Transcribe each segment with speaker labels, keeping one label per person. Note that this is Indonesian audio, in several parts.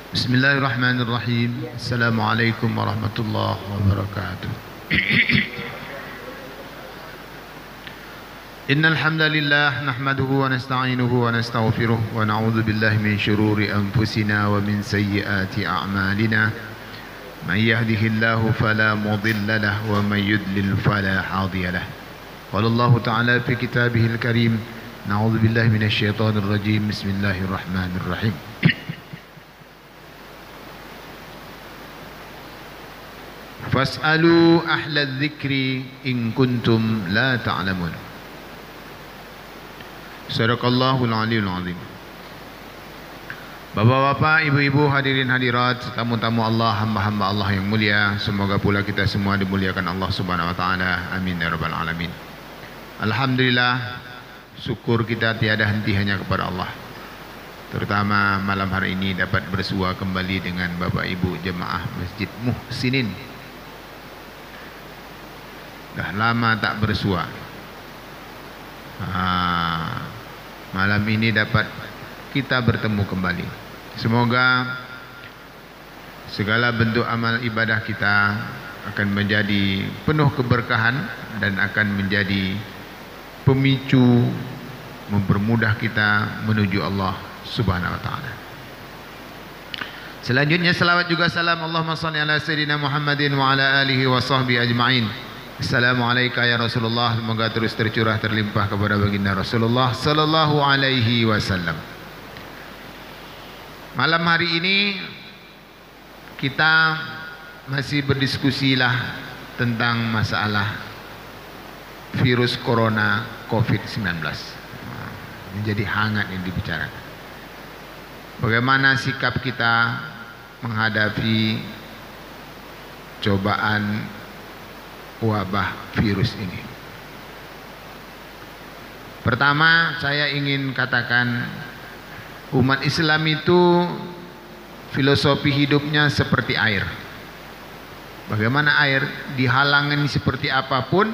Speaker 1: Bismillahirrahmanirrahim. Assalamualaikum warahmatullahi wabarakatuh. Innal hamdalillah nahmaduhu wa nasta'inuhu wa nastaghfiruh wa na'udzu billahi min shururi anfusina wa min sayyiati a'malina. Man yahdihillahu fala mudilla lahu wa man yudlil fala hadiya lahu. Qala Allah ta'ala fi kitabihil karim, na'udzu billahi minasy syaithanir rajim. Bismillahirrahmanirrahim. Fas'alu ahla dzikri in kuntum la ta'lamun. Sadaqallahul aliyul azim. Bapak-bapak, ibu-ibu, hadirin hadirat, tamu-tamu Allah, hamba-hamba Allah yang mulia, semoga pula kita semua dimuliakan Allah Subhanahu wa taala. Amin ya rabbal alamin. Alhamdulillah, syukur kita tiada henti hanya kepada Allah. Terutama malam hari ini dapat bersua kembali dengan Bapak Ibu jemaah Masjid Muhsinin. Dah lama tak bersua. Malam ini dapat kita bertemu kembali. Semoga segala bentuk amal ibadah kita akan menjadi penuh keberkahan dan akan menjadi pemicu mempermudah kita menuju Allah Subhanahu wa taala. Selanjutnya salawat juga salam Allahumma shalli ala sayyidina Muhammadin wa ala alihi wa sahbihi ajma'in. Assalamualaikum ya Rasulullah, semoga terus tercurah terlimpah kepada baginda Rasulullah sallallahu alaihi wasallam. Malam hari ini kita masih berdiskusilah tentang masalah virus corona COVID-19. Menjadi hangat yang dibicarakan. Bagaimana sikap kita menghadapi cobaan wabah virus ini. Pertama, saya ingin katakan umat Islam itu filosofi hidupnya seperti air. Bagaimana air dihalangi seperti apapun,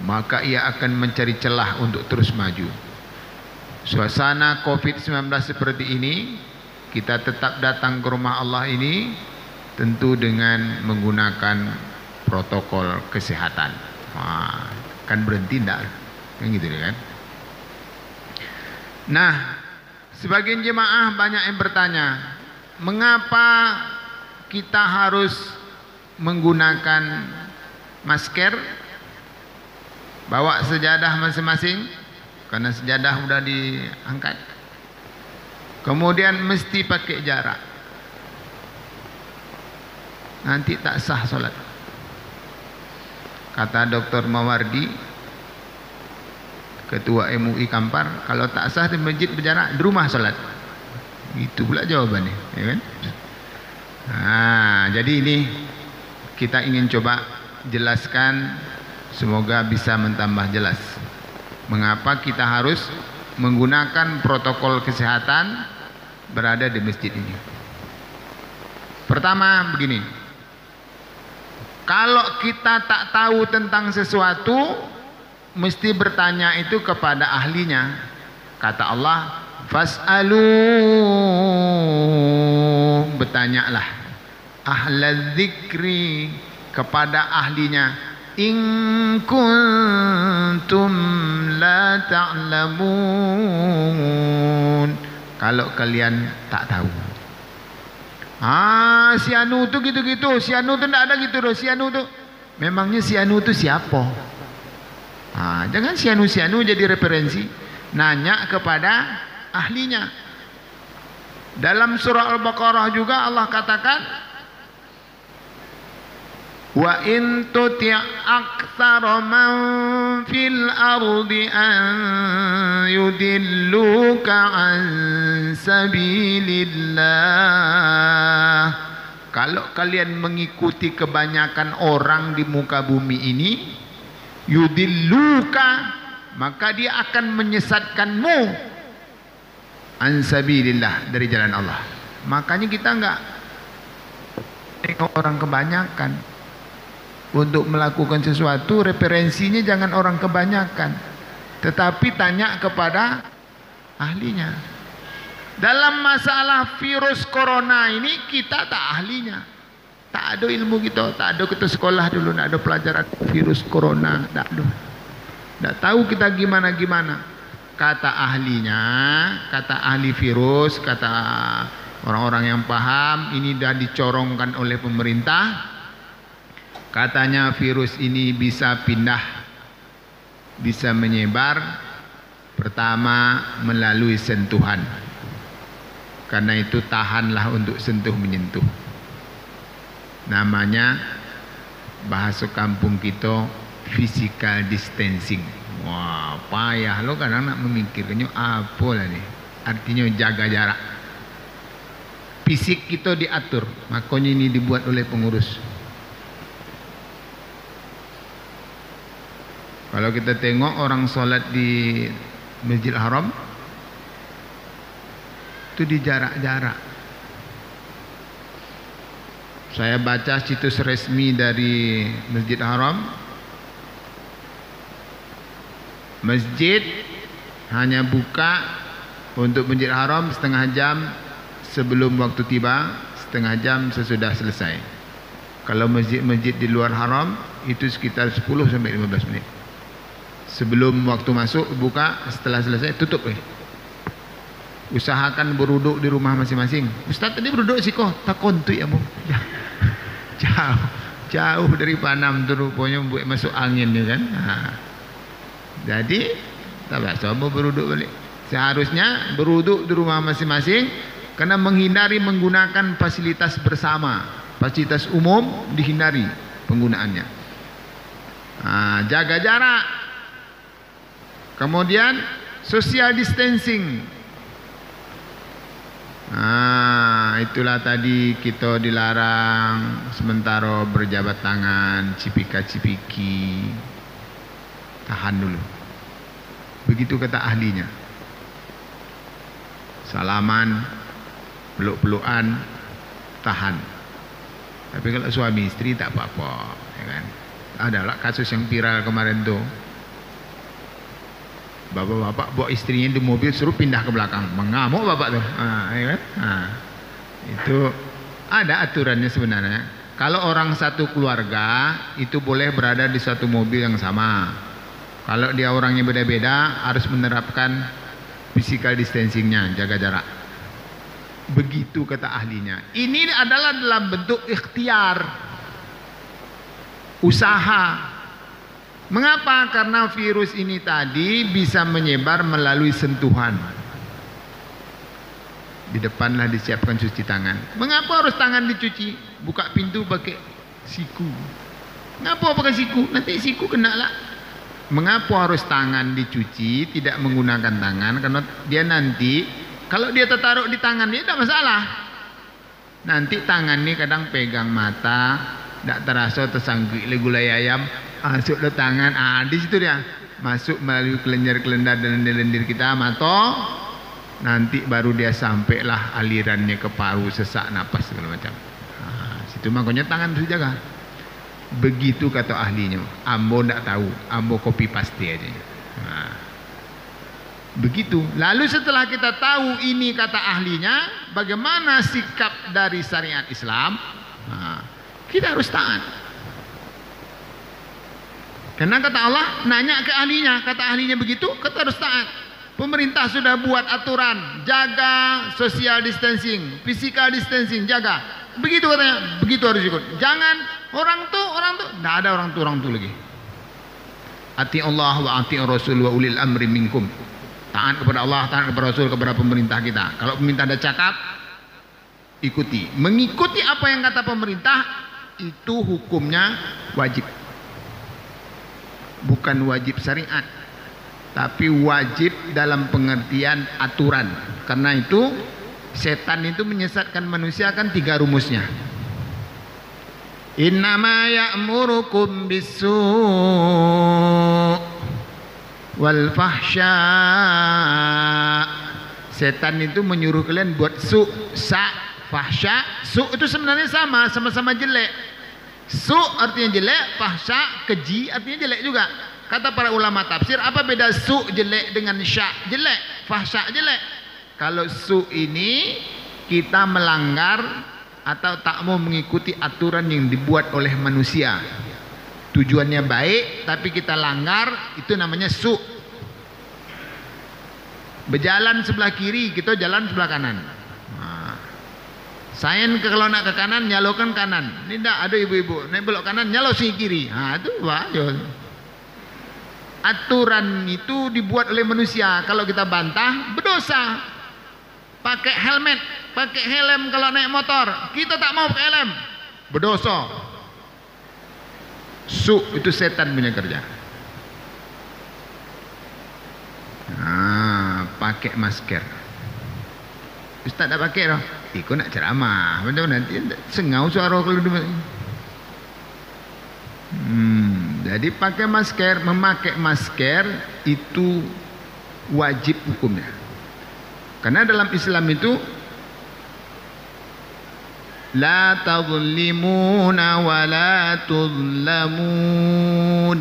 Speaker 1: maka ia akan mencari celah untuk terus maju. Suasana COVID-19 seperti ini, kita tetap datang ke rumah Allah ini tentu dengan menggunakan protokol kesehatan. Kan berhenti enggak? Kan gitu kan? Nah, sebagian jemaah banyak yang bertanya, mengapa kita harus menggunakan masker? Bawa sejadah masing-masing, karena sejadah sudah diangkat. Kemudian mesti pakai jarak. Nanti tak sah solat. Kata Dr. Mawardi, Ketua MUI Kampar, kalau tak sah di masjid berjarak, di rumah salat. Itu pula jawabannya, ya kan? Jadi ini kita ingin coba jelaskan, semoga bisa mentambah jelas mengapa kita harus menggunakan protokol kesehatan berada di masjid ini. Pertama begini, kalau kita tak tahu tentang sesuatu, mesti bertanya itu kepada ahlinya. Kata Allah, fas'alu, bertanyalah ahla dzikri, kepada ahlinya, in kuntum la ta'lamun, kalau kalian tak tahu. Si Anu tu gitu-gitu, si Anu tu tak ada gitu loh, si Anu tu. Memangnya si Anu tu siapa? Jangan si Anu jadi referensi. Nanya kepada ahlinya. Dalam surah Al-Baqarah juga Allah katakan, wa in tuti' aktsara man fil ardi an yudilluka an sabilillah. Kalau kalian mengikuti kebanyakan orang di muka bumi ini, yudilluka, maka dia akan menyesatkanmu an sabilillah, dari jalan Allah. Makanya kita enggak tengok orang kebanyakan. Untuk melakukan sesuatu, referensinya jangan orang kebanyakan, tetapi tanya kepada ahlinya. Dalam masalah virus corona ini kita tak ahlinya. Tak ada ilmu kita, tak ada kita sekolah dulu, tak ada pelajaran virus corona, tak ada. Tak tahu kita gimana-gimana. Kata ahlinya, kata ahli virus, kata orang-orang yang paham, ini dah dicorongkan oleh pemerintah. Katanya virus ini bisa pindah, bisa menyebar. Pertama melalui sentuhan. Karena itu tahanlah untuk sentuh menyentuh. Namanya bahasa kampung kita physical distancing. Wah, payah lo kadang nak memikirkannya apa lah nih. Artinya jaga jarak. Fisik kita diatur, makanya ini dibuat oleh pengurus. Kalau kita tengok orang sholat di Masjid Haram, itu di jarak-jarak. Saya baca situs resmi dari Masjid Haram, masjid hanya buka untuk Masjid Haram setengah jam sebelum waktu tiba, setengah jam sesudah selesai. Kalau masjid-masjid di luar haram itu sekitar 10 sampai 15 menit. Sebelum waktu masuk buka, setelah selesai tutup. Usahakan beruduk di rumah masing-masing. Ustaz tadi beruduk sih kok takon tu ya bu. Jauh dari Panam tu rupanya buat masuk angin ni kan. Jadi tak apa, semua beruduk balik. Seharusnya beruduk di rumah masing-masing karena menghindari menggunakan fasilitas bersama, fasilitas umum dihindari penggunaannya. Jaga jarak. Kemudian social distancing. Itulah tadi kita dilarang sementara berjabat tangan, cipika-cipiki. Tahan dulu. Begitu kata ahlinya. Salaman, peluk-pelukan, tahan. Tapi kalau suami istri tak apa-apa, ya kan? Adalah kasus yang viral kemarin tuh. Bapak-bapak bawa istrinya di mobil suruh pindah ke belakang, mengamuk bapak tuh, ya kan? Itu ada aturannya sebenarnya. Kalau orang satu keluarga itu boleh berada di satu mobil yang sama. Kalau dia orangnya beda-beda harus menerapkan physical distancingnya, jaga jarak. Begitu kata ahlinya. Ini adalah dalam bentuk ikhtiar, usaha. Mengapa? Karena virus ini tadi bisa menyebar melalui sentuhan. Di depanlah disiapkan cuci tangan. Mengapa harus tangan dicuci? Buka pintu pakai siku. Mengapa pakai siku? Nanti siku kena lah. Mengapa harus tangan dicuci, tidak menggunakan tangan? Karena dia nanti, kalau dia tertaruh di tangan dia tidak masalah. Nanti tangan ini kadang pegang mata, tidak terasa tersanggik gulai ayam. Masuk ke tangan, di situ dia masuk melalui kelenjar-kelenjar dan lendir kita, mata, nanti baru dia sampailah alirannya ke paru, sesak napas segala macam. Situ makanya tangan harus dijaga. Begitu kata ahlinya. Ambo tidak tahu, ambo copy paste aja. Begitu. Lalu setelah kita tahu ini kata ahlinya, bagaimana sikap dari syariat Islam? Kita harus taat. Karena kata Allah, nanya ke ahlinya, kata ahlinya begitu, kita harus taat. Pemerintah sudah buat aturan, jaga social distancing, physical distancing, jaga. Begitu katanya, begitu harus ikut. Jangan orang tuh, tidak ada orang tuh lagi. Ati Allah wa ati Rasul wa ulil amri minkum. Taat kepada Allah, taat kepada Rasul, kepada pemerintah kita. Kalau pemerintah ada cakap, ikuti. Mengikuti apa yang kata pemerintah, itu hukumnya wajib. Bukan wajib syariat, tapi wajib dalam pengertian aturan. Karena itu setan itu menyesatkan manusia kan 3 rumusnya. Innama ya'murukum bis-su' wal fahsya. Setan itu menyuruh kalian buat fahsya. Su itu sebenarnya sama-sama jelek. Su artinya jelek, fahsya, keji artinya jelek juga. Kata para ulama tafsir, apa beda su jelek dengan sya jelek, fahsya jelek? Kalau su ini kita melanggar atau tak mau mengikuti aturan yang dibuat oleh manusia. Tujuannya baik tapi kita langgar, itu namanya su. Berjalan sebelah kiri, kita jalan sebelah kanan. Saya kalau nak ke kanan nyalokan kanan. Ini tidak ada ibu-ibu naik belok kanan nyalo sini kiri. Itu wajib. Aturan itu dibuat oleh manusia. Kalau kita bantah berdosa. Pakai helmet, pakai helm kalau naik motor. Kita tak mau pakai helm, berdosa. Su itu setan punya kerja. Pakai masker. Ustaz tak pakai loh. Ikut nak ceramah, betul nanti sengau suara kalau dulu. Jadi pakai masker, memakai masker itu wajib hukumnya. Karena dalam Islam itu la tadhlimuna wa la tudlamun.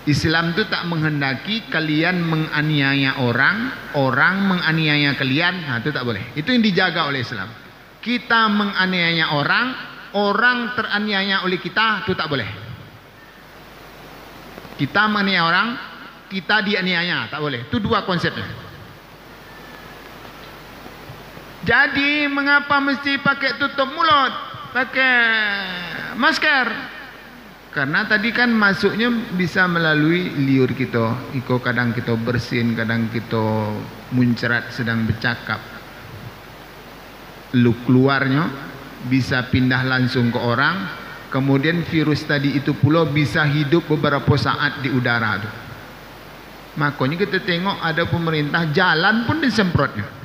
Speaker 1: Islam itu tak menghendaki kalian menganiaya orang, orang menganiaya kalian. Itu tak boleh. Itu yang dijaga oleh Islam. Kita menganiaya orang, orang teraniaya oleh kita, itu tak boleh. Kita menganiaya orang, kita dianiaya, tak boleh. Itu dua konsepnya. Jadi mengapa mesti pakai tutup mulut, pakai masker? Karena tadi kan masuknya bisa melalui liur kita. Iko kadang kita bersin, kadang kita muncrat sedang bercakap. Lu keluarnya bisa pindah langsung ke orang. Kemudian virus tadi itu pula bisa hidup beberapa saat di udara tu. Makanya kita tengok ada pemerintah jalan pun disemprotnya.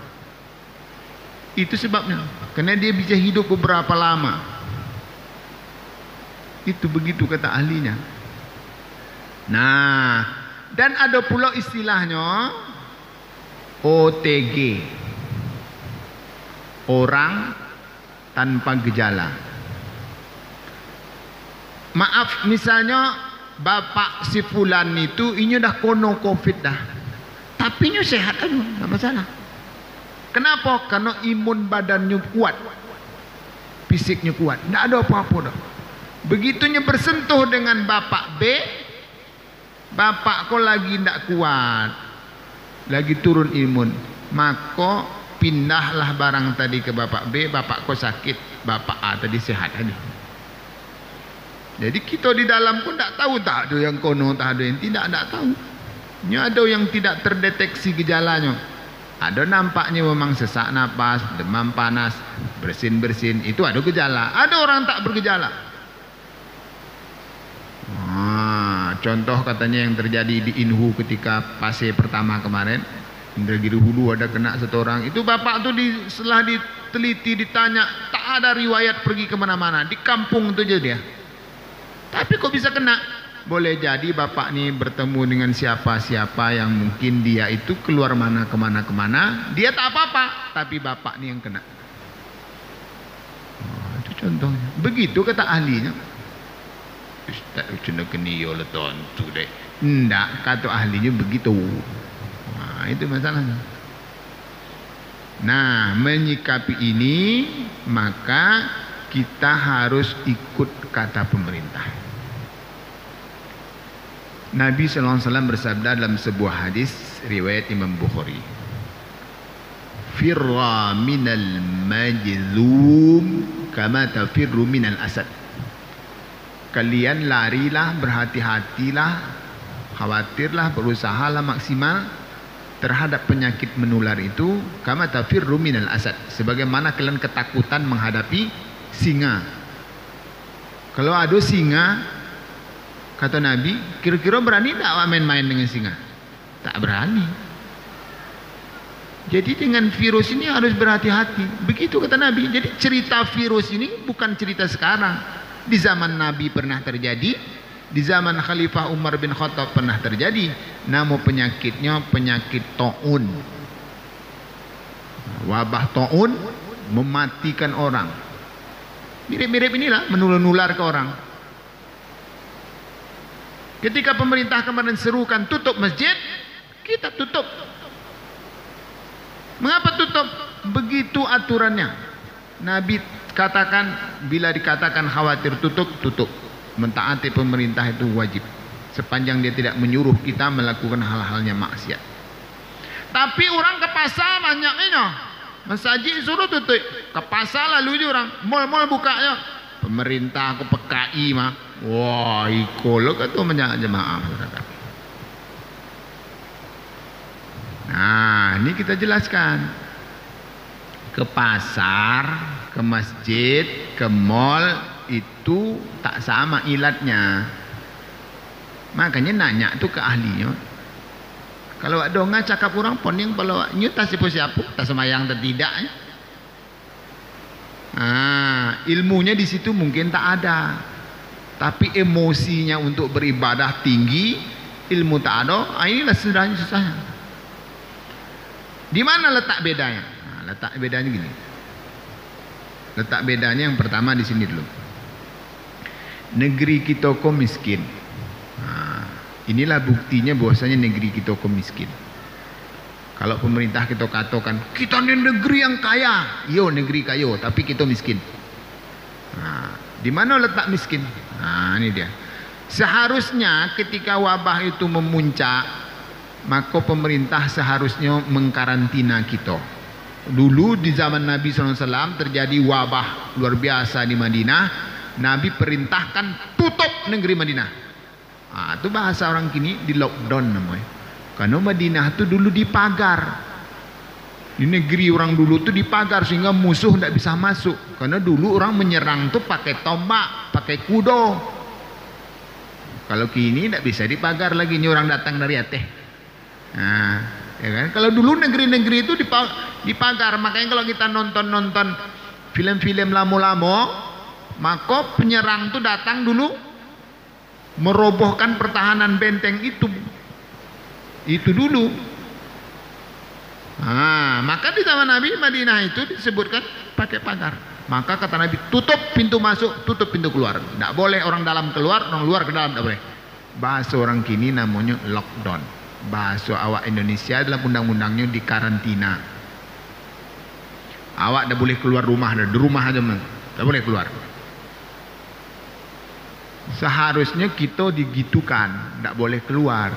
Speaker 1: Itu sebabnya. Karena dia bisa hidup beberapa lama. Itu begitu kata ahlinya. Nah, dan ada pula istilahnya OTG, orang tanpa gejala. Maaf, misalnya bapak si fulan itu ini dah kono covid dah, tapi nya sehat aja, tak masalah. Kenapa? Karena imun badannya kuat, fisiknya kuat, tidak ada apa-apa dah. Begitunya bersentuh dengan bapak B, bapak kau lagi tidak kuat, lagi turun imun, maka pindahlah barang tadi ke bapak B, bapak kau sakit, bapak A tadi sehat aja. Jadi kita di dalam pun tak tahu, tak ada yang kono, tak ada yang tidak tahu. Ini ada yang tidak terdeteksi gejalanya. Ada nampaknya memang sesak napas, demam panas, bersin-bersin, itu ada gejala. Ada orang tak bergejala. Contoh katanya yang terjadi di Inhu ketika fase pertama kemarin, Indragiri Hulu ada kena satu orang. Itu bapak tuh setelah diteliti ditanya, tak ada riwayat pergi kemana-mana, di kampung itu aja dia. Tapi kok bisa kena? Boleh jadi bapak nih bertemu dengan siapa-siapa yang mungkin dia itu keluar mana kemana-kemana, dia tak apa-apa, tapi bapak nih yang kena. Itu contohnya. Begitu kata ahlinya. Ustaz cuma keniyo leton tu deh. Ndak, kata ahlinya begitu. Itu masalahnya. Nah, menyikapi ini maka kita harus ikut kata pemerintah. Nabi SAW bersabda dalam sebuah hadis riwayat Imam Bukhari, firra minal majzum kama tafirru minal asad. Kalian larilah, berhati-hatilah, khawatirlah, berusahalah maksimal terhadap penyakit menular itu, kama tafirru minal asad, sebagaimana kalian ketakutan menghadapi singa. Kalau ada singa, kata Nabi, kira-kira berani tak main-main dengan singa? Tak berani. Jadi dengan virus ini harus berhati-hati. Begitu kata Nabi. Jadi cerita virus ini bukan cerita sekarang. Di zaman Nabi pernah terjadi, di zaman Khalifah Umar bin Khattab pernah terjadi. Nama penyakitnya penyakit taun. Wabah taun mematikan orang. Mirip-mirip inilah, menular ke orang. Ketika pemerintah kemarin serukan tutup masjid, kita tutup. Mengapa tutup? Begitu aturannya. Nabi katakan, bila dikatakan khawatir tutup, tutup. Mentaati pemerintah itu wajib, sepanjang dia tidak menyuruh kita melakukan hal-halnya maksiat. Tapi orang ke pasar banyaknya, masjid suruh tutup, ke pasar lalu je orang, mal-mal bukanya. Pemerintah ke PKI mah, wah ikolok itu banyak jemaah. Nah, ini kita jelaskan. Ke pasar, ke masjid, ke mall itu tak sama ilatnya. Makanya nanya tu ke ahlinya. Kalau ada orang cakap orang pon yang kalau nyuta siapa-siapa tak semayang dan tidak. Ilmunya di situ mungkin tak ada. Tapi emosinya untuk beribadah tinggi, ilmu tak ada. Inilah susahnya. Di mana letak bedanya? Letak bedanya gini. Letak bedanya yang pertama di sini dulu. Negeri kita kok miskin. Inilah buktinya bahwasanya negeri kita kok miskin. Kalau pemerintah kita katakan kita ini negeri yang kaya, yo negeri kaya, tapi kita miskin. Di mana letak miskin? Ini dia. Seharusnya ketika wabah itu memuncak, maka pemerintah seharusnya mengkarantina kita. Dulu di zaman Nabi SAW terjadi wabah luar biasa di Madinah. Nabi perintahkan tutup negeri Madinah. Itu bahasa orang kini di lockdown namanya. Karena Madinah itu dulu dipagar. Di negeri orang dulu itu dipagar sehingga musuh tidak bisa masuk. Karena dulu orang menyerang tuh pakai tombak, pakai kudo. Kalau kini tidak bisa dipagar lagi, ini orang datang dari Aceh. Ya kan? Kalau dulu negeri-negeri itu dipagar. Makanya kalau kita nonton film-film lama-lama, maka penyerang itu datang dulu merobohkan pertahanan benteng itu dulu. Maka di zaman Nabi Madinah itu disebutkan pakai pagar. Maka kata Nabi, tutup pintu masuk, tutup pintu keluar. Tidak boleh orang dalam keluar, orang luar ke dalam, tidak boleh. Bahasa orang kini namanya lockdown. Bahasa awak Indonesia dalam undang-undangnya di karantina. Awak tidak boleh keluar rumah, di rumah aja tidak boleh keluar. Seharusnya kita digitukan, tidak boleh keluar.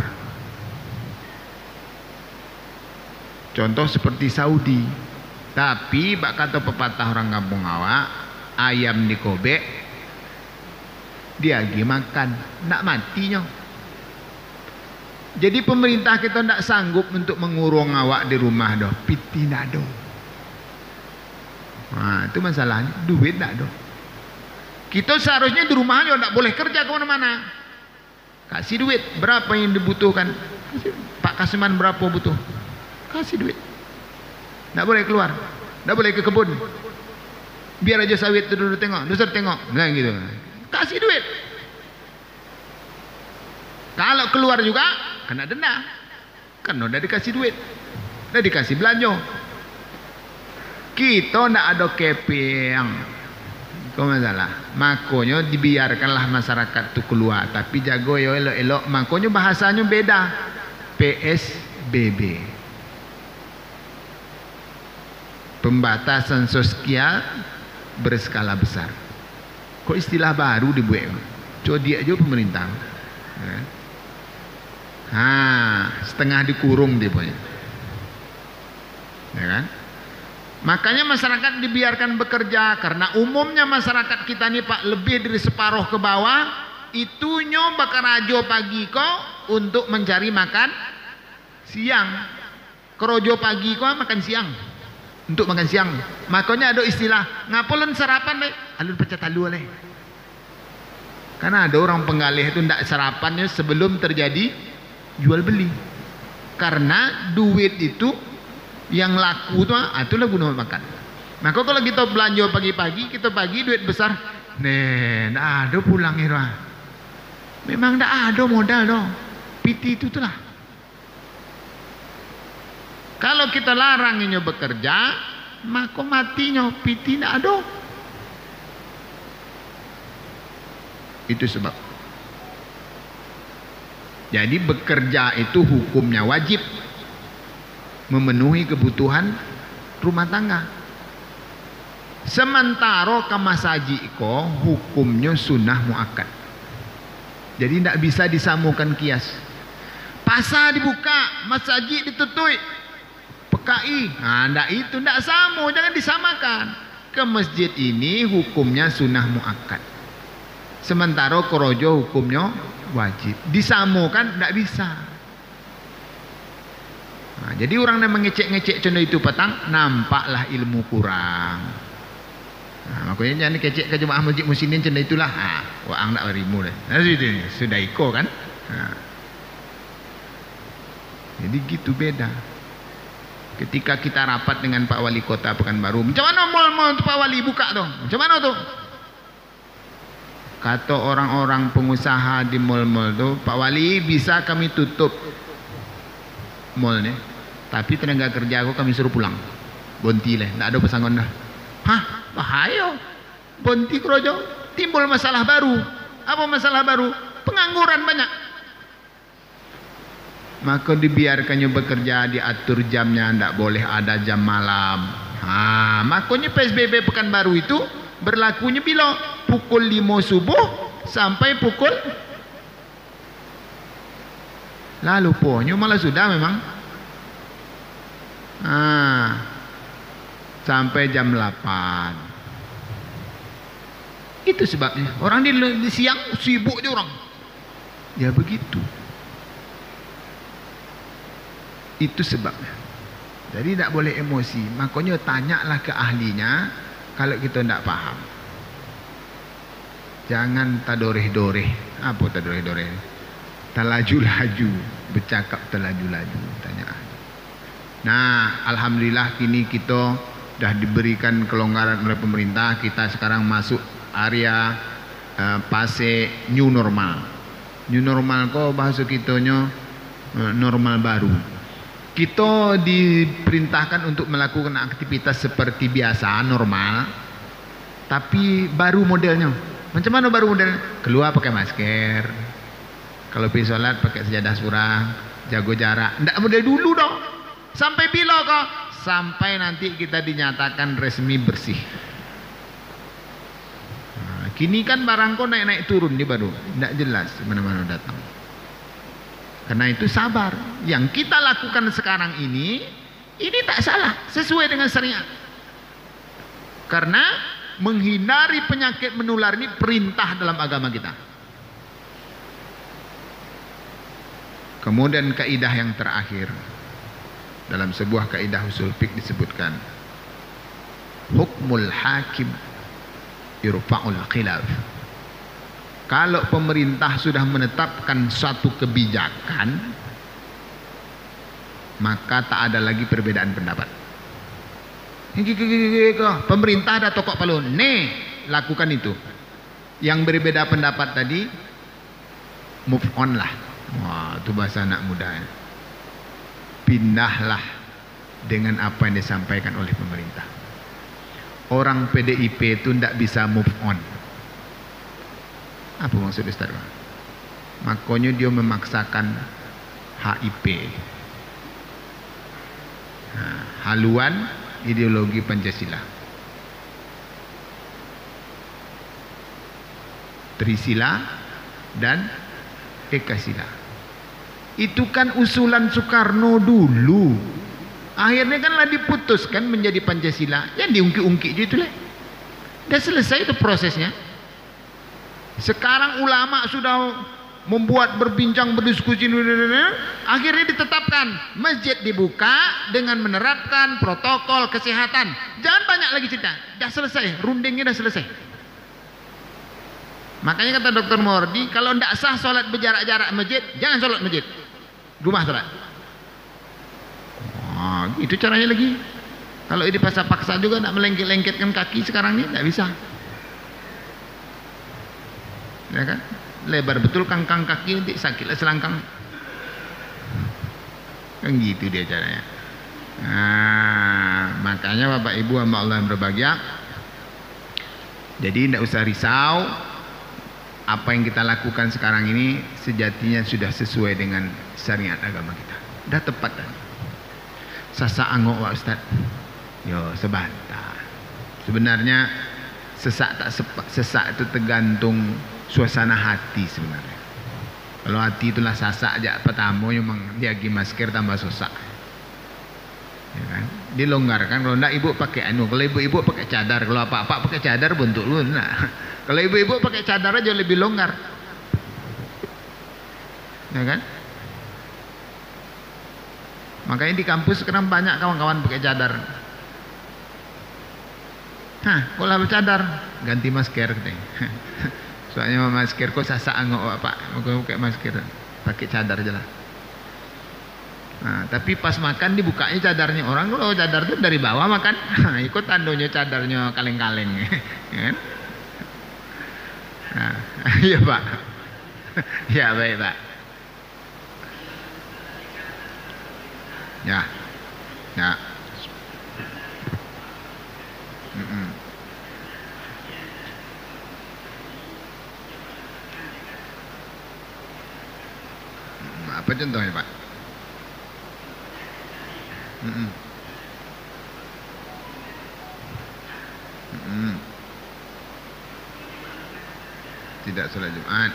Speaker 1: Contoh seperti Saudi. Tapi bak kata pepatah orang kampung awak, ayam dikobek dia lagi makan, tidak matinya. Jadi pemerintah kita tidak sanggup untuk mengurung awak di rumah dah, piti tidak ada. Itu masalahnya, duit tidak ada. Kita seharusnya di rumah aja tidak boleh kerja ke mana-mana. Kasih duit berapa yang dibutuhkan. Pak Kasiman berapa butuh? Kasih duit. Tidak boleh keluar, tidak boleh ke kebun. Biar aja sawit itu dulu tengok, nusar tengok, nah gitu. Kasih duit. Kalau keluar juga kena denda, kan udah dikasih duit, udah dikasih belanja. Kita tidak ada keping, kok masalah. Makanya dibiarkanlah masyarakat itu keluar, tapi jago yo elok-elok. Makanya bahasanya beda, PSBB. Pembatasan sosial berskala besar. Kok istilah baru dibuat? Coba dia aja pemerintah. Setengah dikurung dia punya. Ya kan? Makanya masyarakat dibiarkan bekerja karena umumnya masyarakat kita ini Pak lebih dari separuh ke bawah itunya bakar rajo pagi kok untuk mencari makan siang. Kerojo pagi kok makan siang. Untuk makan siang. Makanya ada istilah ngapulun sarapan deh, alun pecah talu oleh. Karena ada orang penggalih itu tidak sarapannya sebelum terjadi jual beli. Karena duit itu yang laku tuh itulah guna makan. Maka kalau kita belanja pagi-pagi, kita pagi duit besar, tidak ada pulang itu. Memang tidak ada modal dong. Piti itu lah. Kalau kita larangnya bekerja, maka matinya piti tidak ada. Itu sebab. Jadi bekerja itu hukumnya wajib. memenuhi kebutuhan rumah tangga. Sementara ke masjid ko hukumnya sunnah muakkad. Jadi tidak bisa disamakan kias. Pasar dibuka, masjid ditutup, PKI. Nah, ndak itu ndak sama, jangan disamakan. Ke masjid ini hukumnya sunnah muakkad. Sementara korojo hukumnya wajib. Disamakan ndak bisa. Nah, jadi orang yang mengecek-ngecek contoh itu petang, nampaklah ilmu kurang. Nah, makanya jangan kecek ke jemaah masjid muslimin contoh itulah. Ah, wang ndak berimu deh. Nah, sudah iko kan. Nah. Jadi gitu beda. Ketika kita rapat dengan Pak Wali Kota Pekanbaru, macam mana mal-mal Pak Wali buka tuh? Macam mana tuh? Kata orang-orang pengusaha di mal-mal tuh, Pak Wali bisa kami tutup malnya, tapi tenaga kerja aku kami suruh pulang. Bonti lah, tidak ada pesangon dah. Hah? Bahaya. Bonti krojo, timbul masalah baru. Apa masalah baru? Pengangguran banyak. Maka dibiarkannya bekerja, diatur jamnya, tidak boleh ada jam malam. Makanya PSBB Pekanbaru itu berlakunya bila pukul 5 subuh sampai pukul lalu ponyo malah sudah memang sampai jam 8. Itu sebabnya orang di siang sibuk dia orang. Ya begitu. Itu sebabnya. Jadi tidak boleh emosi. Makanya tanyalah ke ahlinya kalau kita tidak paham. Jangan tadoreh-doreh. Apa tadoreh-doreh? Telaju-laju, bercakap telaju-laju. Tanya ahli. Nah, alhamdulillah kini kita sudah diberikan kelonggaran oleh pemerintah. Kita sekarang masuk area fase new normal. New normal kok bahasa kitanya normal baru. Kita diperintahkan untuk melakukan aktivitas seperti biasa, normal, tapi baru modelnya. Macam mana baru modelnya? Keluar pakai masker, kalau pergi sholat pakai sejadah surah, jaga jarak. Tidak model dulu dong. Sampai bila kok? Sampai nanti kita dinyatakan resmi bersih. Nah, kini kan barang kok naik-naik turun, dia baru tidak jelas mana-mana datang. Karena itu sabar. Yang kita lakukan sekarang ini tak salah, sesuai dengan syariat. Karena menghindari penyakit menular ini perintah dalam agama kita. Kemudian kaidah yang terakhir dalam sebuah kaidah usul fiqh disebutkan, hukmul hakim irfa'ul khilaf. Kalau pemerintah sudah menetapkan suatu kebijakan, maka tak ada lagi perbedaan pendapat. Pemerintah ada tokok palu, lakukan itu. Yang berbeda pendapat tadi, move on lah. Wah, itu bahasa anak muda ya. Pindahlah dengan apa yang disampaikan oleh pemerintah. Orang PDIP itu tidak bisa move on. Apa maksud Ustaz? Makanya dia memaksakan HIP, haluan ideologi Pancasila, Trisila dan Ekasila. Itu kan usulan Soekarno dulu. Akhirnya kanlah diputuskan menjadi Pancasila. Yang diungkit-ungkit itu lah. Sudah selesai itu prosesnya. Sekarang ulama sudah membuat berbincang, berdiskusi, akhirnya ditetapkan masjid dibuka dengan menerapkan protokol kesehatan. Jangan banyak lagi cerita, dah selesai, rundingnya dah selesai. Makanya kata Dr. Mordi, kalau tidak sah sholat berjarak-jarak masjid, jangan sholat masjid, rumah sholat. Itu caranya lagi. Kalau ini paksa-paksa juga tidak melengket-lengketkan kaki sekarang ini tidak bisa. Ya kan? Lebar betul kangkang kaki nanti sakitlah selangkang. Kan gitu dia caranya. Makanya Bapak Ibu hamba Allah yang berbahagia, jadi tidak usah risau. Apa yang kita lakukan sekarang ini sejatinya sudah sesuai dengan syariat agama kita. Sudah tepat kan? Sesak angok Pak Ustaz. Yo sebentar. Sebenarnya sesak itu tergantung suasana hati sebenarnya. Kalau hati itulah sesak aja pertama memang dia lagi masker tambah sesak. Ya kan? Dilonggarkan. Kalau enggak ibu pakai kalau ibu pakai cadar, kalau apa pakai cadar bentuk lu nah. Kalau ibu pakai cadar aja lebih longgar. Ya kan? Makanya di kampus sekarang banyak kawan-kawan pakai cadar. Kalau bercadar ganti masker katanya. Soalnya masker kok sasak angok Pak, mau pakai masker, pakai cadar aja lah. Nah, tapi pas makan dibukanya cadarnya. Orang kalau cadar itu dari bawah makan, ikut tandonya cadarnya kaleng-kaleng, ya kan? Nah, iya Pak. Ya baik Pak. Ya. Apa contohnya Pak? Tidak sholat Jumat.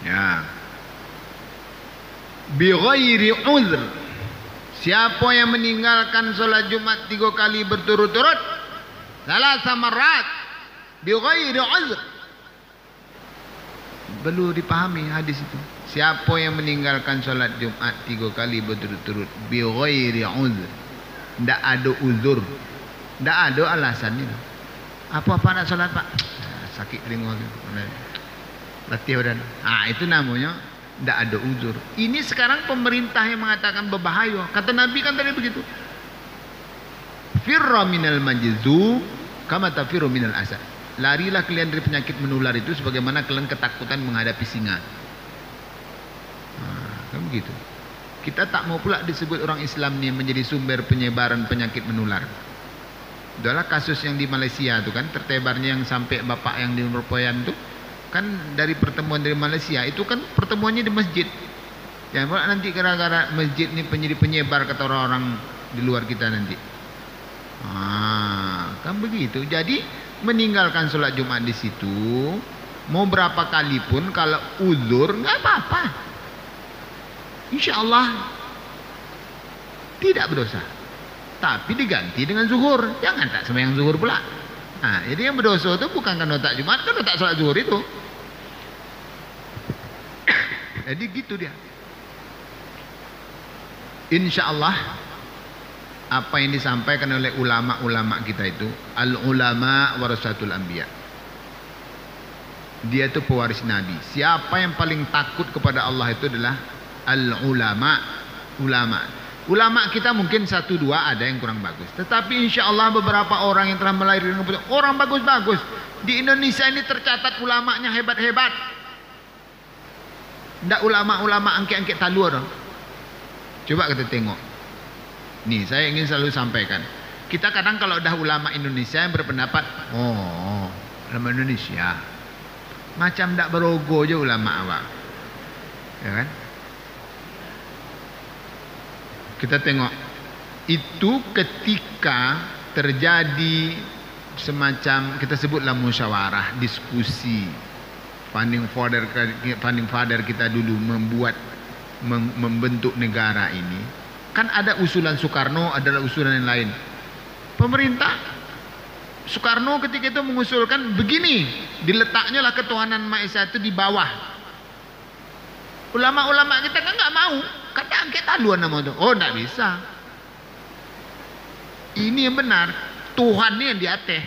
Speaker 1: Ya. Bi ghairi uzr. Siapa yang meninggalkan sholat Jumat 3 kali berturut-turut, salasa marrat bi ghairi uzr. Perlu dipahami hadis itu. Siapa yang meninggalkan sholat Jumat 3 kali berturut-turut bi ghairi uzr, tidak ada uzur, tidak ada alasannya. Apa nak sholat Pak? Sakit telinga, latih badan. Itu namanya tidak ada uzur. Ini sekarang pemerintah yang mengatakan berbahaya. Kata Nabi kan tadi begitu. Firra minal majzum kama tafirru minal asad. Larilah kalian dari penyakit menular itu sebagaimana kalian ketakutan menghadapi singa. Kan begitu. Kita tak mau pula disebut orang Islam ini menjadi sumber penyebaran penyakit menular. Itulah kasus yang di Malaysia itu kan, tertebarnya yang sampai bapak yang di Nurpoyan itu kan dari pertemuan dari Malaysia. Itu kan pertemuannya di masjid. Jangan pula nanti gara-gara masjid ini menjadi penyebar kata orang-orang di luar kita nanti. Kan begitu. Jadi meninggalkan sholat Jumat di situ mau berapa kali pun kalau uzur nggak apa-apa. Insya Allah tidak berdosa. Tapi diganti dengan zuhur. Jangan tak sembahyang zuhur pula. Jadi yang berdosa itu bukan karena tak Jumat, karena tak sholat zuhur itu. Jadi gitu dia. Insya Allah apa yang disampaikan oleh ulama-ulama kita itu, al-ulama warasatul anbiya. Dia itu pewaris Nabi. Siapa yang paling takut kepada Allah itu adalah al-ulama. Ulama kita mungkin 1-2 ada yang kurang bagus. Tetapi insya Allah beberapa orang yang telah melahirkan orang bagus-bagus. Di Indonesia ini tercatat ulamanya hebat-hebat. Tidak ulama-ulama angket-angket talur. Coba kita tengok. Nih saya ingin selalu sampaikan. Kita kadang kalau dah ulama Indonesia yang berpendapat, ulama Indonesia macam tak berogo je ulama awak. Ya kan? Kita tengok itu ketika terjadi semacam kita sebutlah musyawarah, diskusi. Founding father kita dulu membentuk negara ini. Kan ada usulan Soekarno, ada usulan yang lain. Pemerintah Soekarno ketika itu mengusulkan begini, diletaknya lah ketuhanan Maha Esa itu di bawah. Ulama-ulama kita kan nggak mau, kata angket taluan nama itu. Nggak bisa. Ini yang benar, Tuhan ini yang di atas.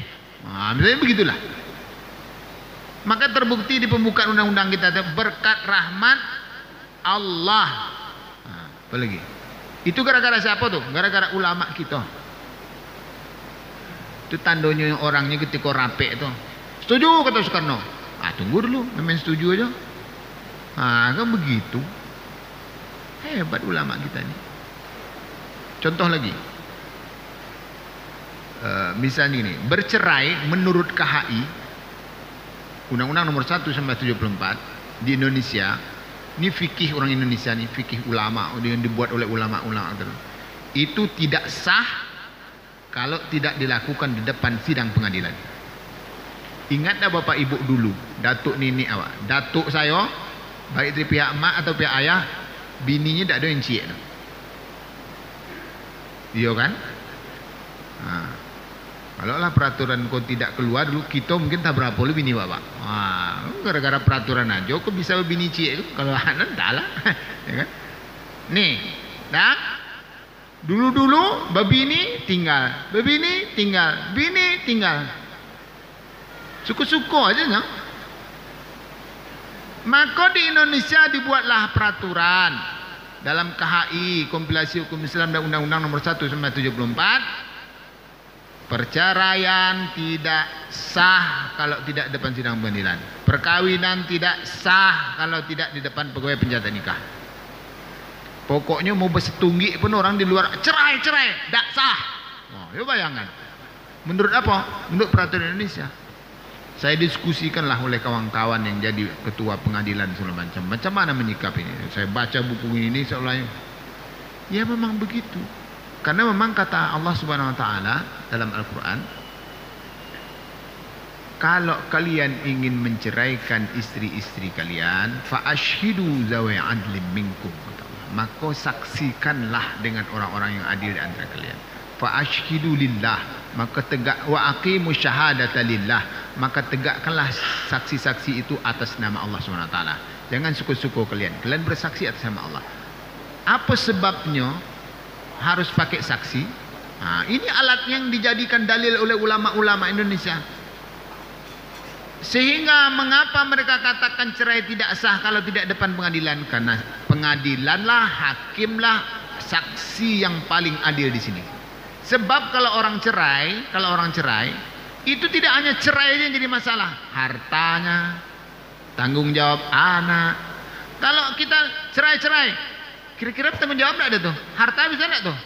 Speaker 1: Misalnya begitulah. Maka terbukti di pembukaan undang-undang kita berkat rahmat Allah. Apa lagi? Itu gara-gara siapa tuh? Gara-gara ulama kita. Itu tandanya orangnya ketika rapi itu. Setuju kata Soekarno. Tunggu dulu, memang setuju aja. Kan begitu. Hebat ulama kita ini. Contoh lagi. misalnya ini, bercerai menurut KHI, Undang-Undang nomor 1 sampai 74 di Indonesia, ini fikih orang Indonesia nih, fikih ulama yang dibuat oleh ulama-ulama itu tidak sah kalau tidak dilakukan di depan sidang pengadilan. Ingat dah bapak ibu dulu, datuk nini awak, datuk saya, baik dari pihak mak atau pihak ayah, bininya tak ada yang cik. Iya kan? Nah, kalau lah peraturan kau tidak keluar dulu, kita mungkin tak berapa lebih bini bapak. Wah, gara-gara peraturan aja, kau bisa bini cik. Kalau anak tak lah, ya kan? Nih, dah. Dulu-dulu babini tinggal, babini tinggal, bini tinggal. Suku-suku aja no? Maka di Indonesia dibuatlah peraturan dalam KHI, Kompilasi Hukum Islam dan Undang-Undang nomor 1 sampai 74, perceraian tidak sah kalau tidak depan sidang pengadilan. Perkawinan tidak sah kalau tidak di depan pegawai pencatat nikah. Pokoknya mau bersetunggi pun orang di luar cerai, tidak sah. Oh, ya bayangkan. Menurut apa? Menurut peraturan Indonesia. Saya diskusikanlah oleh kawan-kawan yang jadi ketua pengadilan segala macam. Macam mana menyikapi ini? Saya baca buku ini seolah ya memang begitu. Karena memang kata Allah Subhanahu wa taala dalam Al-Qur'an, kalau kalian ingin menceraikan istri-istri kalian, fa ashhidu zawi adlin minkum. Maka saksikanlah dengan orang-orang yang adil di antara kalian. Fa ashhidu lillah, maka tegak wa aqimu syahadata lillah, maka tegakkanlah saksi-saksi itu atas nama Allah Subhanahu wa taala. Jangan suku-suku kalian bersaksi atas nama Allah. Apa sebabnya harus pakai saksi? Nah, ini alat yang dijadikan dalil oleh ulama-ulama Indonesia. Sehingga mengapa mereka katakan cerai tidak sah kalau tidak depan pengadilan? Karena pengadilanlah, hakimlah saksi yang paling adil di sini. Sebab kalau orang cerai itu tidak hanya cerai aja yang jadi masalah, hartanya, tanggung jawab anak. Kalau kita cerai, kira-kira tanggung jawab tidak ada tuh? Harta bisa tidak tuh?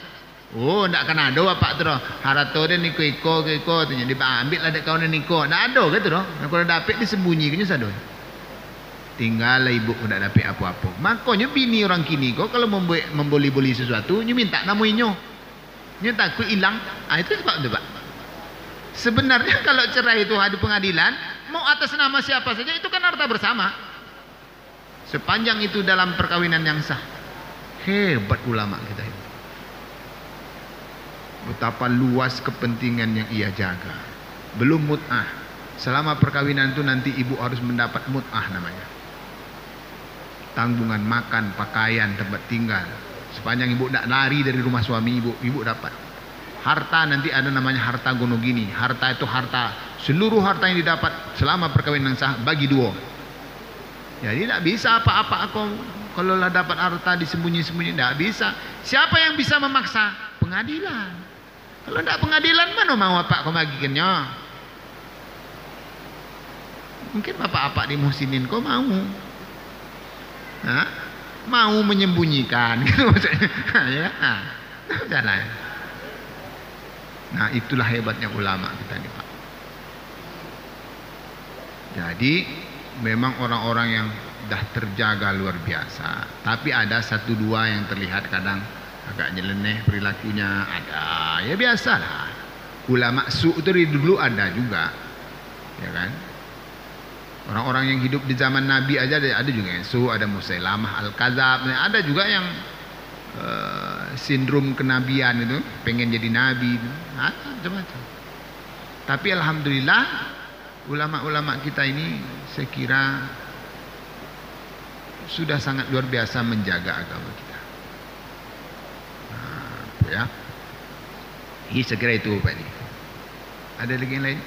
Speaker 1: Oh, tidak akan ada bapak tu doh. Harta dia ni iko tanya diambil lah dek kawan niko. Tidak ada gitu doh. Kalau dapat disembunyikannya sado. Tinggal ibu tidak dapat apa-apa. Makanya bini orang kini kok kalau memboli-boli sesuatu, nyu minta namanya. Nyu takut hilang. Ah itu sebab tu pak. Sebenarnya kalau cerai itu di pengadilan, mau atas nama siapa saja itu kan harta bersama. Sepanjang itu dalam perkawinan yang sah. Hebat ulama kita ini. Betapa luas kepentingan yang ia jaga. Belum mut'ah. Selama perkawinan itu nanti ibu harus mendapat mut'ah namanya. Tanggungan makan, pakaian, tempat tinggal. Sepanjang ibu tidak lari dari rumah suami ibu dapat. Harta nanti ada namanya harta gono gini. Harta itu harta. Seluruh harta yang didapat selama perkawinan sah bagi dua. Jadi tidak bisa apa-apa kalau lah dapat harta disembunyi-sembunyi. Tidak bisa. Siapa yang bisa memaksa? Pengadilan. Kalau tidak pengadilan mana mau apa kau bagikannya? Mungkin bapak-bapak di Muhsinin kau mau, mau menyembunyikan, gitu maksudnya. Ya, jalan. Nah itulah hebatnya ulama kita nih pak. Jadi memang orang-orang yang dah terjaga luar biasa. Tapi ada satu dua yang terlihat kadang agak nyeleneh perilakunya, ada, ya biasalah. Ulama su' itu dari dulu ada juga, ya kan? Orang-orang yang hidup di zaman Nabi aja ada juga yang su', ada Musailamah Al-Kadzab, ada juga yang sindrom kenabian itu, pengen jadi nabi itu, macam-macam. Tapi alhamdulillah ulama-ulama kita ini saya kira sudah sangat luar biasa menjaga agama kita. Ya, ini segera itu Pak ini. Ada lagi yang lain?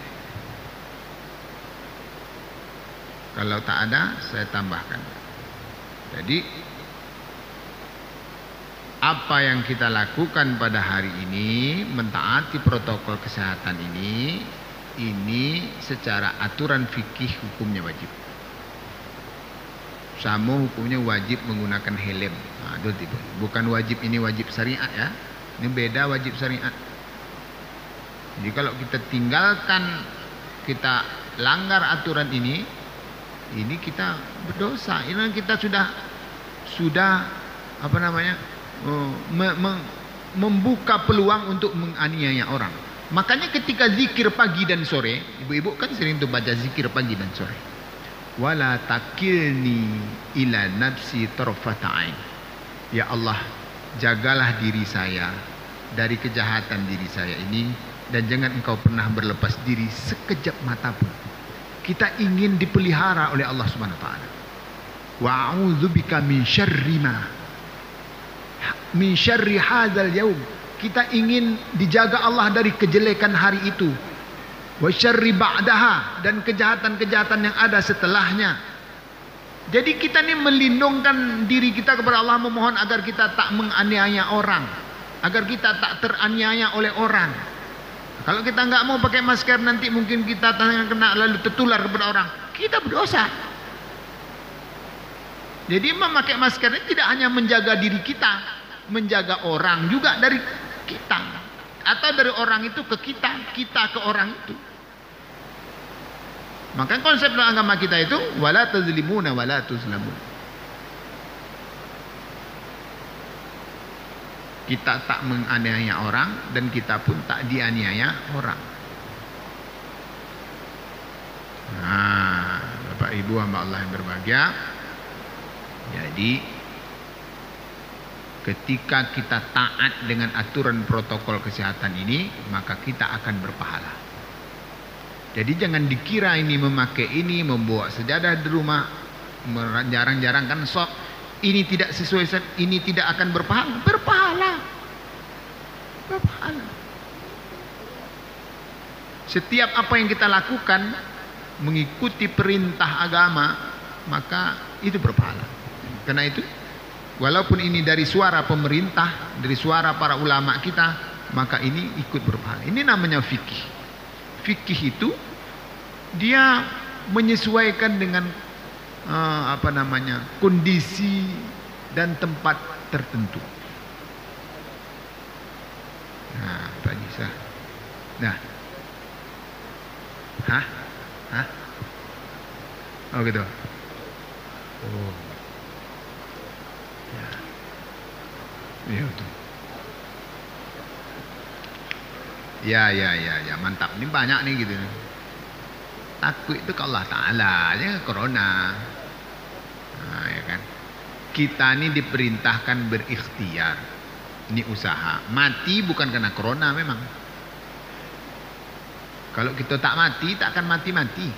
Speaker 1: Kalau tak ada, saya tambahkan. Jadi, apa yang kita lakukan pada hari ini, mentaati protokol kesehatan ini secara aturan fikih hukumnya wajib. Sama hukumnya wajib menggunakan helm. Nah, itu bukan wajib, ini wajib syariat ya. Ini beda wajib syariat. Jadi kalau kita tinggalkan, kita langgar aturan ini kita berdosa. Ini kita sudah apa namanya, membuka peluang untuk menganiaya orang. Makanya ketika zikir pagi dan sore, ibu-ibu kan sering tuh baca zikir pagi dan sore. Wala takilni ila nafsi tarfata ain. Ya Allah, jagalah diri saya dari kejahatan diri saya ini, dan jangan engkau pernah berlepas diri sekejap mata pun. Kita ingin dipelihara oleh Allah Subhanahu wa taala. Wa a'udzubika min syarri hadzal yaum. Kita ingin dijaga Allah dari kejelekan hari itu. Wa syarri ba'daha, dan kejahatan-kejahatan yang ada setelahnya. Jadi kita ini melindungkan diri kita kepada Allah, memohon agar kita tak menganiaya orang, agar kita tak teraniaya oleh orang. Kalau kita nggak mau pakai masker, nanti mungkin kita kena lalu tertular kepada orang, kita berdosa. Jadi memakai masker ini tidak hanya menjaga diri kita, menjaga orang juga dari kita, atau dari orang itu ke kita, kita ke orang itu. Maka konsep dalam agama kita itu wala tazlimuna wala tuzlamun. Kita tak menganiaya orang dan kita pun tak dianiaya orang. Nah, Bapak Ibu hamba Allah yang berbahagia. Jadi ketika kita taat dengan aturan protokol kesehatan ini, maka kita akan berpahala. Jadi jangan dikira ini memakai ini, membawa sejadah di rumah, jarang-jarang kan sok, ini tidak sesuai, ini tidak akan berpahala. Berpahala. Setiap apa yang kita lakukan mengikuti perintah agama, maka itu berpahala. Karena itu, walaupun ini dari suara pemerintah, dari suara para ulama kita, maka ini ikut berpahala. Ini namanya fikih. Fikih itu dia menyesuaikan dengan kondisi dan tempat tertentu. Nah, Pak Nisa. Nah. Hah? Oh gitu. Oh. Ya. Iya betul. Ya, mantap. Ini banyak nih gitu. Takut itu ke Allah Ta'ala, aja corona. Nah, ya kan. Kita ini diperintahkan berikhtiar. Ini usaha. Mati bukan karena corona memang. Kalau kita tak mati, tak akan mati-mati.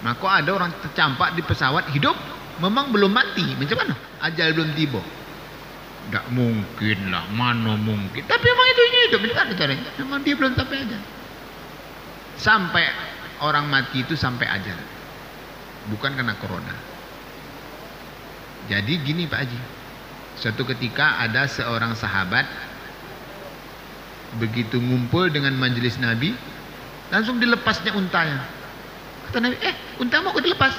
Speaker 1: Maka ada orang tercampak di pesawat hidup, memang belum mati. Macam mana? Ajal belum tiba. Tak mungkin lah, mana mungkin. Tapi memang itu hidup. Macam mana caranya? Memang dia belum sampai ajal. Sampai orang mati itu sampai ajal. Bukan karena corona. Jadi gini Pak Haji. Suatu ketika ada seorang sahabat begitu ngumpul dengan majelis Nabi, langsung dilepasnya untanya. Kata Nabi, unta mau aku dilepas?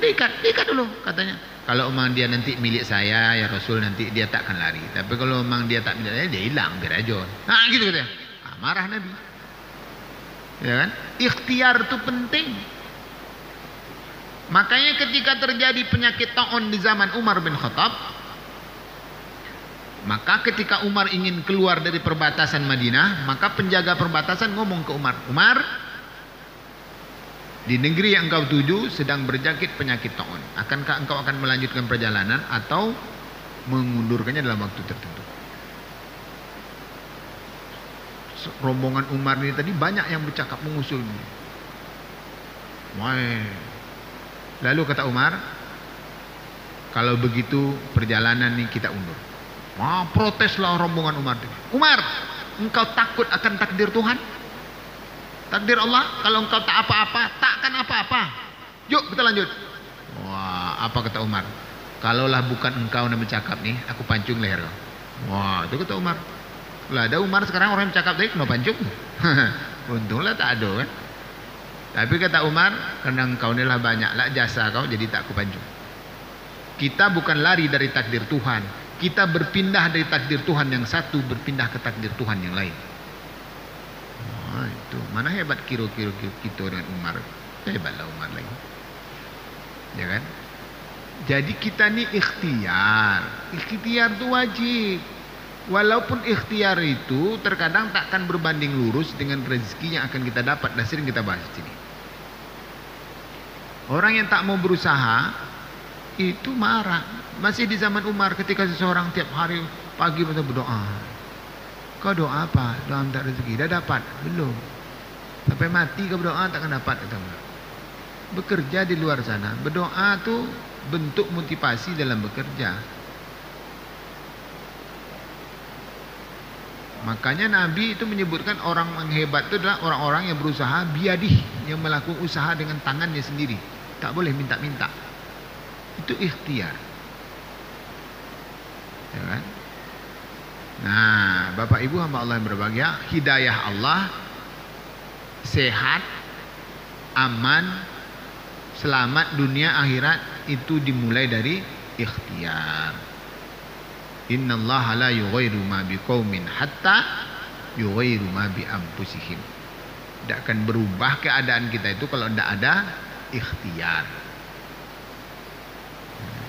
Speaker 1: Diikat dulu katanya. Kalau memang dia nanti milik saya ya Rasul, nanti dia takkan lari. Tapi kalau memang dia tak milik saya, dia hilang, biar aja. Nah gitu katanya. Marah Nabi. Ya kan? Ikhtiar itu penting. Makanya ketika terjadi penyakit taun di zaman Umar bin Khattab, maka ketika Umar ingin keluar dari perbatasan Madinah, maka penjaga perbatasan ngomong ke Umar, Umar, di negeri yang engkau tuju sedang berjangkit penyakit taun. Akankah engkau akan melanjutkan perjalanan atau mengundurkannya dalam waktu tertentu? Rombongan Umar ini tadi banyak yang bercakap mengusul. Lalu kata Umar, kalau begitu perjalanan ini kita undur. Proteslah rombongan Umar. Umar, engkau takut akan takdir Tuhan? Takdir Allah, kalau engkau tak apa-apa, takkan apa-apa. Yuk kita lanjut. Wah, apa kata Umar? Kalaulah bukan engkau yang bercakap nih, aku pancung leher kau. Wah, itu kata Umar. Lah ada Umar sekarang orang yang bercakap tadi kena pancung. Untunglah tak ada kan. Tapi kata Umar, karena engkau inilah banyaklah jasa kau, jadi tak aku pancung. Kita bukan lari dari takdir Tuhan, kita berpindah dari takdir Tuhan yang satu berpindah ke takdir Tuhan yang lain. Itu mana hebat kira-kira kita dengan Umar. Hebatlah Umar lagi. Ya kan? Jadi kita ni ikhtiar. Ikhtiar itu wajib. Walaupun ikhtiar itu terkadang takkan berbanding lurus dengan rezeki yang akan kita dapat. Dan sering kita bahas di sini. Orang yang tak mau berusaha itu marah. Masih di zaman Umar ketika seseorang tiap hari pagi berdoa. Kau doa apa? Doa minta rezeki. Dah dapat? Belum. Sampai mati kau berdoa takkan dapat, kata Umar. Bekerja di luar sana. Berdoa tu bentuk motivasi dalam bekerja. Makanya Nabi itu menyebutkan orang yang hebat itu adalah orang-orang yang berusaha biadih, yang melakukan usaha dengan tangannya sendiri. Tak boleh minta-minta. Itu ikhtiar. Ya kan? Nah, Bapak Ibu hamba Allah yang berbahagia, hidayah Allah, sehat, aman, selamat dunia akhirat itu dimulai dari ikhtiar. Innallaha la yughayyiru ma biqaumin hatta yughayyiru ma bi anfusihim. Tidak akan berubah keadaan kita itu kalau tidak ada ikhtiar.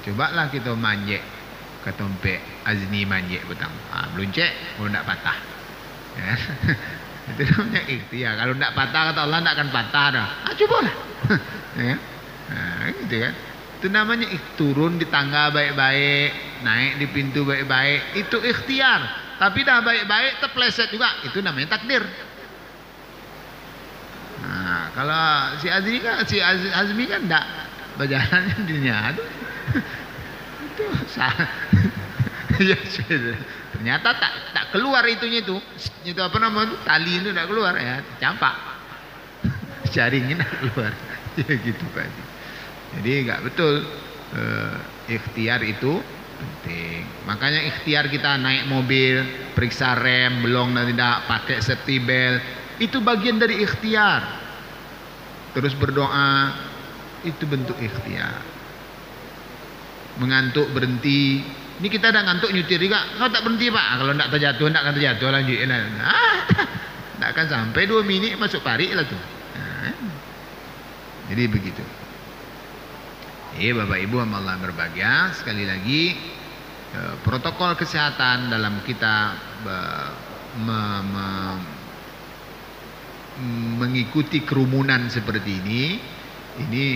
Speaker 1: Cobalah kita manjek ketompe azni manjek betang. Meluncek kalau tidak patah. Ya. Itu namanya ikhtiar. Kalau tidak patah kata Allah tidak akan patah dah. Cobalah. Ya. Gitu kan. Itu namanya turun di tangga baik-baik, naik di pintu baik-baik, itu ikhtiar. Tapi dah baik-baik terpleset juga, itu namanya takdir. Nah, kalau si Azmi kan enggak berjalan dunia itu. Itu ya, ternyata tak keluar itunya itu apa namanya itu, tali itu enggak keluar ya, campak. Jaringnya enggak keluar. Ya gitu Pak. Jadi enggak betul. Ikhtiar itu penting. Makanya ikhtiar kita naik mobil, periksa rem, belum dan tidak, pakai safety belt, itu bagian dari ikhtiar. Terus berdoa, itu bentuk ikhtiar. Mengantuk berhenti. Ini kita dah ngantuk nyutir juga, kau tak berhenti Pak. Kalau tak terjatuh, tak akan terjatuh lanjutin. Tak akan sampai 2 minit masuk parik lah tuh. Jadi begitu. Bapak Ibu hamba Allah berbahagia, sekali lagi protokol kesehatan dalam kita mengikuti kerumunan seperti ini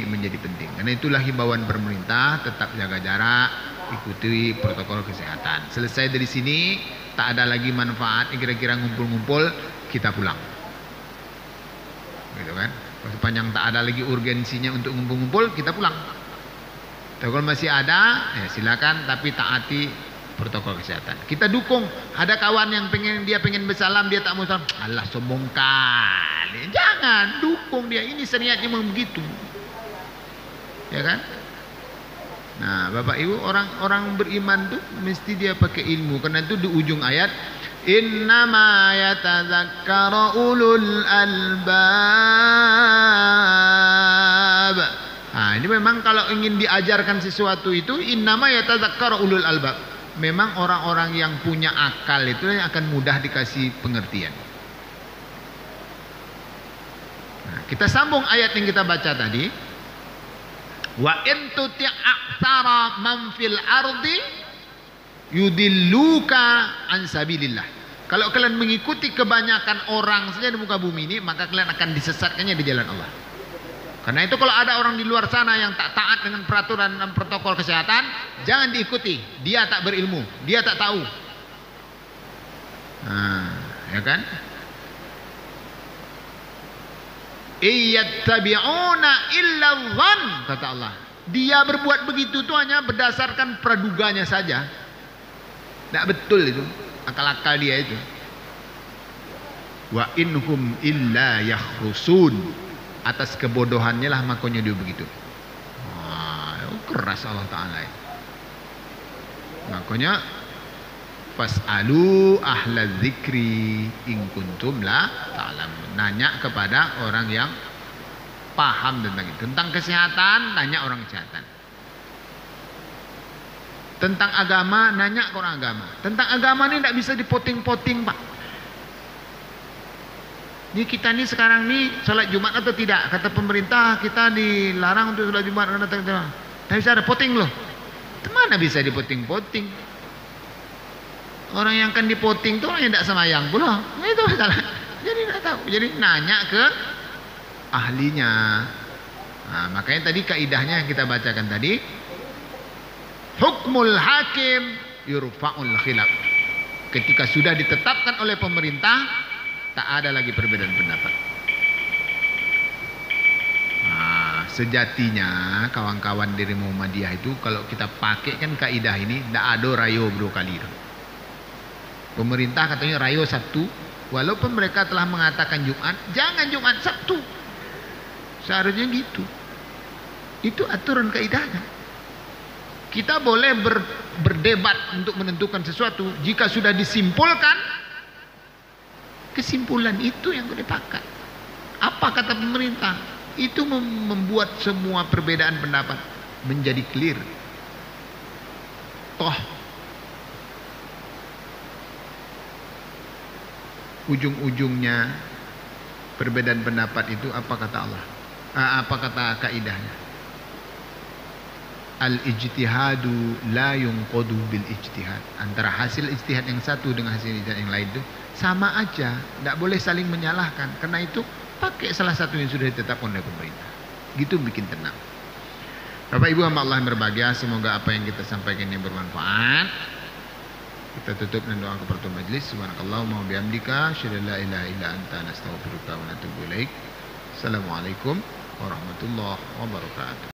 Speaker 1: menjadi penting. Karena itulah himbauan pemerintah, tetap jaga jarak, ikuti protokol kesehatan. Selesai dari sini, tak ada lagi manfaat, kira-kira ngumpul-ngumpul, kita pulang. Gitu kan? Sepanjang tak ada lagi urgensinya untuk ngumpul-ngumpul, kita pulang. Kalau masih ada, ya silakan, tapi taati protokol kesehatan. Kita dukung. Ada kawan yang pengen bersalam, dia tak mau salam. Allah sombong kali. Jangan dukung dia. Ini syariatnya memang begitu. Ya kan? Nah, Bapak Ibu, orang beriman tuh mesti dia pakai ilmu. Karena itu di ujung ayat, innama yatadzakkaru ulul albab. Nah, ini memang kalau ingin diajarkan sesuatu itu innama yatadzakkaru ulul albab. Memang orang-orang yang punya akal itu yang akan mudah dikasih pengertian. Nah, kita sambung ayat yang kita baca tadi. Wa in tuti' aktsara man fil ardi yudilluka an sabilillah. Kalau kalian mengikuti kebanyakan orang saja di muka bumi ini, maka kalian akan disesatkannya di jalan Allah. Karena itu kalau ada orang di luar sana yang tak taat dengan peraturan dan protokol kesehatan, jangan diikuti. Dia tak berilmu, dia tak tahu. Nah, ya kan? Iyattabi'una illa dhann, kata Allah. Dia berbuat begitu itu hanya berdasarkan praduganya saja. Tak betul itu, akal-akal dia itu. Wa inhum illa yakhrusun. Atas kebodohannya lah makanya dia begitu. Keras Allah Ta'ala. Makanya fas'alu ahla dzikri in kuntum la ta'lamun. Nanya kepada orang yang paham tentang itu. Tentang kesehatan, tanya orang kesehatan. Tentang agama, nanya ke orang agama. Tentang agama ini tidak bisa dipoting-poting, Pak. Ini kita nih sekarang nih sholat Jumat atau tidak? Kata pemerintah kita dilarang untuk sholat Jumat. Tapi bisa ada poting loh. Mana bisa dipoting-poting? Orang yang akan dipoting itu orang yang tidak semayang pula. Nah, itu masalah. Jadi tidak tahu. Jadi nanya ke ahlinya. Nah, makanya tadi kaidahnya yang kita bacakan tadi, hukmul hakim yurfa'ul khilaf. Ketika sudah ditetapkan oleh pemerintah, tak ada lagi perbedaan pendapat. Nah, sejatinya kawan-kawan dari Muhammadiyah itu kalau kita pakai kan kaidah ini, tidak ada rayo bro kali. Pemerintah katanya rayo Sabtu, walaupun mereka telah mengatakan Jumat, jangan Jumat Sabtu. Seharusnya gitu. Itu aturan kaidahnya. Kita boleh berdebat untuk menentukan sesuatu jika sudah disimpulkan, kesimpulan itu yang dipakai. Apa kata pemerintah? Itu membuat semua perbedaan pendapat menjadi clear. Toh ujung-ujungnya perbedaan pendapat itu apa kata Allah? Apa kata kaidahnya? Al-ijtihadu la yunqadu bil ijtihad. Antara hasil ijtihad yang satu dengan hasil ijtihad yang lain itu sama aja, tidak boleh saling menyalahkan. Karena itu pakai salah satu yang sudah ditetapkan oleh pemerintah. Gitu bikin tenang. Bapak Ibu hamba Allah yang berbahagia, semoga apa yang kita sampaikan ini bermanfaat. Kita tutup dengan doa kepada majelis. Subhanakallahumma wa bihamdika, asyhadu an la ilaha illa anta, nastaghfiruka wa natubu ilaik. Assalamualaikum warahmatullahi wabarakatuh.